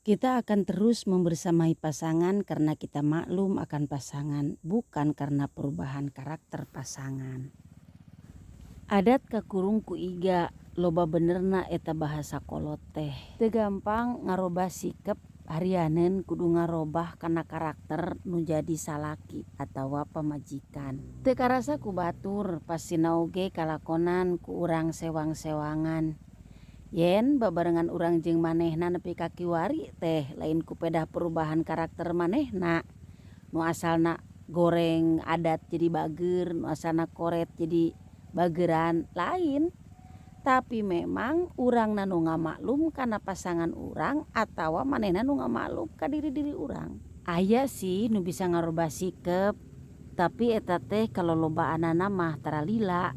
Kita akan terus membersamai pasangan karena kita maklum akan pasangan, bukan karena perubahan karakter pasangan. Adat kakurung ku iga, loba benerna eta bahasa kolot teh. Teu gampang ngarobah sikap harianeun kudu ngarobah kana karakter nu jadi salaki atawa pamajikan. Teu karasa ku batur pasina oge kalakonan ku urang sewang-sewangan. Yen babarengan urang jeung manehna nepi ka kiwari teh lain ku pedah perubahan karakter manehna. Nu asalna goreng adat jadi bager, nu asalna koret jadi bageran lain. Tapi memang urangna nu ngamaklum kana pasangan urang atawa manehna nu ngamaklum ka diri-diri urang. Aya sih nu bisa ngarubah sikep, tapi eta teh kalolobaanana mah tara lila.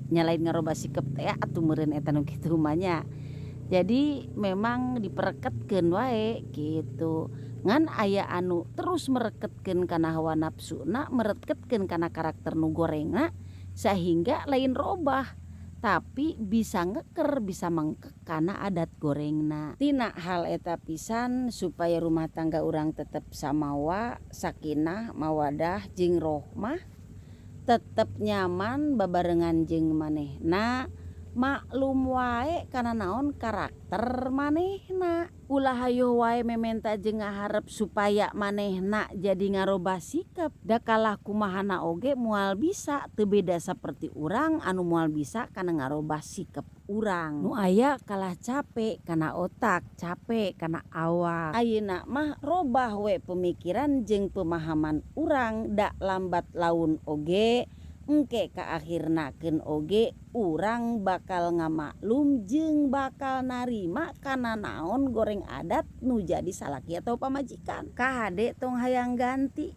Nyalain ngarubah sikep teh atuh meureun eta nu kitu mah nya. Jadi memang dipereketkeun wae gitu. Ngan aya anu terus mereketkeun kana hawa nafsuna, mereketkeun kana karakter nu gorengna sehingga lain robah. Tapi bisa ngeker, bisa mangkek kana adat gorengna. Tina hal eta pisan supaya rumah tangga urang tetep samawa, sakinah, mawadah jeung rohmah, tetep nyaman babarengan jeung manehna. Maklum wae kana naon karakter manehna. Ulah hayuh wae mementa jeung ngaharep supaya manehna jadi ngarobah sikap. Da kalah kumahana oge moal bisa teu beda saperti urang anu moal bisa kana ngarobah sikap urang. Nu aya kalah cape kana otak, cape kana awak. Ayeuna mah robah we pemikiran jeung pemahaman urang da lambat laun oge. Engke kaakhirnakeun oge urang bakal ngamaklum jeung bakal narima kana naon goreng adat nu jadi salaki atau pamajikan. Kahade tong hayang ganti.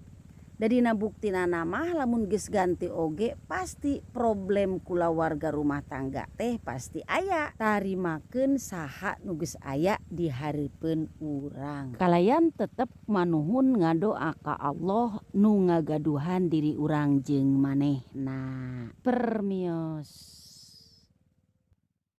Da dina buktinana mah lamun geus ganti oge pasti problem kulawarga rumah tangga teh pasti aya. Tarimakeun saha nu geus aya di hareupeun urang. Kalayan tetep manuhun ngadoa ka Allah nu ngagaduhan diri urang jeung manehna. Permios.